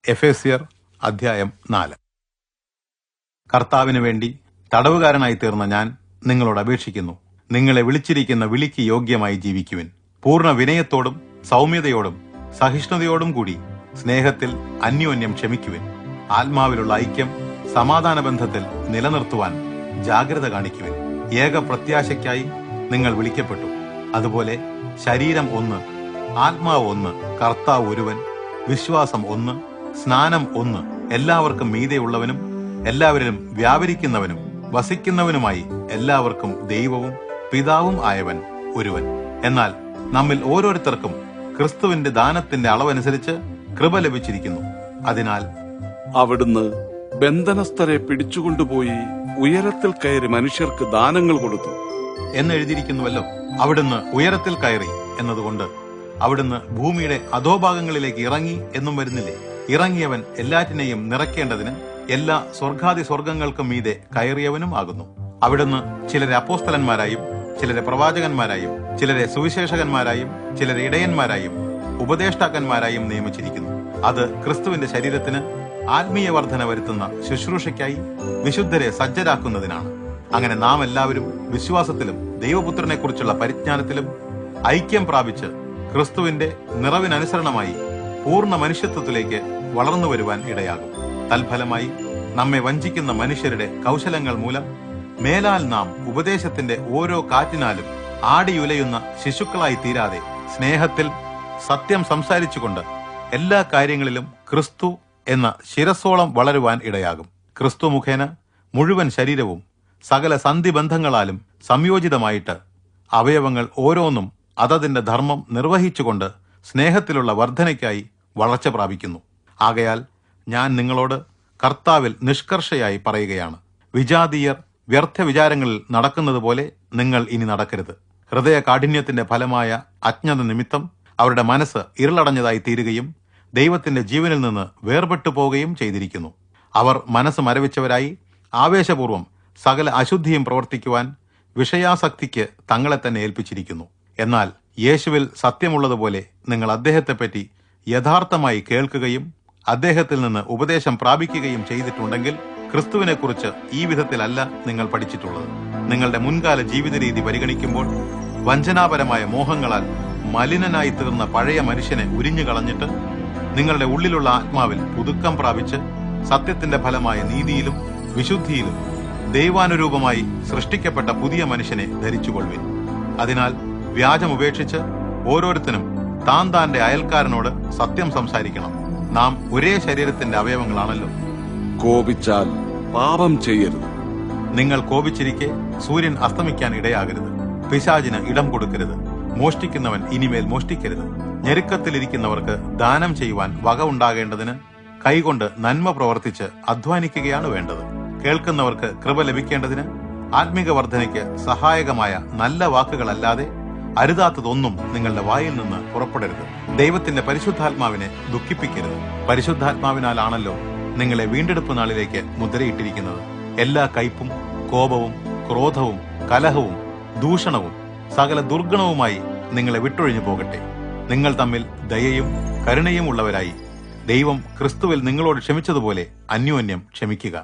എഫേസ്യർ അധ്യായം 4. കർത്താവിന് വേണ്ടി തടവുകാരനായി തീർന്ന ഞാൻ നിങ്ങളോട് അപേക്ഷിക്കുന്നു, നിങ്ങളെ വിളിച്ചിരിക്കുന്ന വിളിക്ക് യോഗ്യമായി ജീവിക്കുവിൻ. പൂർണ്ണ വിനയത്തോടും സൗമ്യതയോടും സഹിഷ്ണുതയോടും കൂടി സ്നേഹത്തിൽ അന്യോന്യം ക്ഷമിക്കുവിൻ. ആത്മാവിലുള്ള ഐക്യം സമാധാന ബന്ധത്തിൽ നിലനിർത്തുവാൻ ജാഗ്രത കാണിക്കുവിൻ. ഏക പ്രത്യാശയ്ക്കായി നിങ്ങൾ വിളിക്കപ്പെട്ടു. അതുപോലെ ശരീരം ഒന്ന്, ആത്മാവ് ഒന്ന്, കർത്താവ് ഒരുവൻ, വിശ്വാസം ഒന്ന്, സ്നാനം ഒന്ന്, എല്ലാവർക്കും മീതെയുള്ളവനും എല്ലാവരിലും വ്യാപരിക്കുന്നവനും വസിക്കുന്നവനുമായി എല്ലാവർക്കും ദൈവവും പിതാവും ആയവൻ ഒരുവൻ. എന്നാൽ നമ്മിൽ ഓരോരുത്തർക്കും ക്രിസ്തുവിന്റെ ദാനത്തിന്റെ അളവനുസരിച്ച് കൃപ ലഭിച്ചിരിക്കുന്നു. അതിനാൽ അവിടുന്ന് ബന്ധനസ്ഥരെ പിടിച്ചുകൊണ്ടുപോയി ഉയരത്തിൽ കയറി മനുഷ്യർക്ക് ദാനങ്ങൾ കൊടുത്തു എന്നെഴുതിയിരിക്കുന്നുവല്ലോ. അവിടുന്ന് ഉയരത്തിൽ കയറി എന്നതുകൊണ്ട് അവിടുന്ന് ഭൂമിയുടെ അധോഭാഗങ്ങളിലേക്ക് ഇറങ്ങി എന്നും വരുന്നില്ലേ? ഇറങ്ങിയവൻ എല്ലാറ്റിനെയും നിറയ്ക്കേണ്ടതിന് എല്ലാ സ്വർഗാദി സ്വർഗങ്ങൾക്കും മീതെ കയറിയവനും ആകുന്നു. അവിടുന്ന് ചിലരെ അപ്പോസ്തലന്മാരായും ചിലരെ പ്രവാചകന്മാരായും ചിലരെ സുവിശേഷകന്മാരായും ചിലരെ ഇടയന്മാരായും ഉപദേഷ്ടാക്കന്മാരായും നിയമിച്ചിരിക്കുന്നു. അത് ക്രിസ്തുവിന്റെ ശരീരത്തിന് ആത്മീയ വർധന വരുത്തുന്ന ശുശ്രൂഷയ്ക്കായി വിശുദ്ധരെ സജ്ജരാക്കുന്നതിനാണ്. അങ്ങനെ നാം എല്ലാവരും വിശ്വാസത്തിലും ദൈവപുത്രനെ കുറിച്ചുള്ള പരിജ്ഞാനത്തിലും ഐക്യം പ്രാപിച്ച് ക്രിസ്തുവിന്റെ നിറവിനനുസരണമായി പൂർണ്ണ മനുഷ്യത്വത്തിലേക്ക് വളർന്നു വരുവാൻ ഇടയാകും. തൽഫലമായി നമ്മെ വഞ്ചിക്കുന്ന മനുഷ്യരുടെ കൗശലങ്ങൾ മൂലം മേലാൽ നാം ഉപദേശത്തിന്റെ ഓരോ കാറ്റിനാലും ആടിയുലയുന്ന ശിശുക്കളായി തീരാതെ സ്നേഹത്തിൽ സത്യം സംസാരിച്ചുകൊണ്ട് എല്ലാ കാര്യങ്ങളിലും ക്രിസ്തു എന്ന ശിരസ്സോളം വളരുവാൻ ഇടയാകും. ക്രിസ്തു മുഖേന മുഴുവൻ ശരീരവും സകല സന്ധിബന്ധങ്ങളാലും സംയോജിതമായിട്ട് അവയവങ്ങൾ ഓരോന്നും അതതിന്റെ ധർമ്മം നിർവഹിച്ചുകൊണ്ട് സ്നേഹത്തിലുള്ള വർധനയ്ക്കായി വളർച്ച പ്രാപിക്കുന്നു. ആകയാൽ ഞാൻ നിങ്ങളോട് കർത്താവിൽ നിഷ്കർഷയായി പറയുകയാണ്, വിജാതീയർ വ്യർത്ഥ വിചാരങ്ങളിൽ നടക്കുന്നത് പോലെ നിങ്ങൾ ഇനി നടക്കരുത്. ഹൃദയ കാഠിന്യത്തിന്റെ ഫലമായ അജ്ഞത നിമിത്തം അവരുടെ മനസ്സ് ഇരുളടഞ്ഞതായി തീരുകയും ദൈവത്തിന്റെ ജീവനിൽ നിന്ന് വേർപെട്ടു പോവുകയും ചെയ്തിരിക്കുന്നു. അവർ മനസ്സ് മരവിച്ചവരായി ആവേശപൂർവം സകല അശുദ്ധിയും പ്രവർത്തിക്കുവാൻ വിഷയാസക്തിക്ക് തങ്ങളെ തന്നെ ഏൽപ്പിച്ചിരിക്കുന്നു. എന്നാൽ യേശുവിൽ സത്യമുള്ളതുപോലെ നിങ്ങൾ അദ്ദേഹത്തെപ്പറ്റി യഥാർത്ഥമായി കേൾക്കുകയും അദ്ദേഹത്തിൽ നിന്ന് ഉപദേശം പ്രാപിക്കുകയും ചെയ്തിട്ടുണ്ടെങ്കിൽ ക്രിസ്തുവിനെക്കുറിച്ച് ഈ വിധത്തിലല്ല നിങ്ങൾ പഠിച്ചിട്ടുള്ളത്. നിങ്ങളുടെ മുൻകാല ജീവിത രീതി പരിഗണിക്കുമ്പോൾ വഞ്ചനാപരമായ മോഹങ്ങളാൽ മലിനനായി തീർന്ന പഴയ മനുഷ്യനെ ഉരിഞ്ഞു കളഞ്ഞിട്ട് നിങ്ങളുടെ ഉള്ളിലുള്ള ആത്മാവിൽ പുതുക്കം പ്രാപിച്ച് സത്യത്തിന്റെ ഫലമായ നീതിയിലും വിശുദ്ധിയിലും ദൈവാനുരൂപമായി സൃഷ്ടിക്കപ്പെട്ട പുതിയ മനുഷ്യനെ ധരിച്ചുകൊള്ളുവിൻ. അതിനാൽ വ്യാജം ഉപേക്ഷിച്ച് ഓരോരുത്തരും താൻ താന്റെ അയൽക്കാരനോട് സത്യം സംസാരിക്കണം. നാം ഒരേ ശരീരത്തിന്റെ അവയവങ്ങളാണല്ലോ. കോപിച്ചാൽ പാപം ചെയ്യരുത്. നിങ്ങൾ കോപിച്ചിരിക്കെ സൂര്യൻ അസ്തമിക്കാൻ ഇടയാകരുത്. പിശാചിന് ഇടം കൊടുക്കരുത്. മോഷ്ടിക്കുന്നവൻ ഇനിമേൽ മോഷ്ടിക്കരുത്. ഞെരുക്കത്തിലിരിക്കുന്നവർക്ക് ദാനം ചെയ്യുവാൻ വക ഉണ്ടാകേണ്ടതിന് കൈകൊണ്ട് നന്മ പ്രവർത്തിച്ച് അധ്വാനിക്കുകയാണ് വേണ്ടത്. കേൾക്കുന്നവർക്ക് കൃപ ലഭിക്കേണ്ടതിന് ആത്മീക വർധനയ്ക്ക് സഹായകമായ നല്ല വാക്കുകളല്ലാതെ അരുതാത്തതൊന്നും നിങ്ങളുടെ വായിൽ നിന്ന് പുറപ്പെടരുത്. ദൈവത്തിന്റെ പരിശുദ്ധാത്മാവിനെ ദുഃഖിപ്പിക്കരുത്. പരിശുദ്ധാത്മാവിനാലാണല്ലോ നിങ്ങളെ വീണ്ടെടുപ്പ് നാളിലേക്ക് മുദ്രയിട്ടിരിക്കുന്നത്. എല്ലാ കയ്പും കോപവും ക്രോധവും കലഹവും ദൂഷണവും സകല ദുർഗുണവുമായി നിങ്ങളെ വിട്ടൊഴിഞ്ഞു പോകട്ടെ. നിങ്ങൾ തമ്മിൽ ദയയും കരുണയും ഉള്ളവരായി ദൈവം ക്രിസ്തുവിൽ നിങ്ങളോട് ക്ഷമിച്ചതുപോലെ അന്യോന്യം ക്ഷമിക്കുക.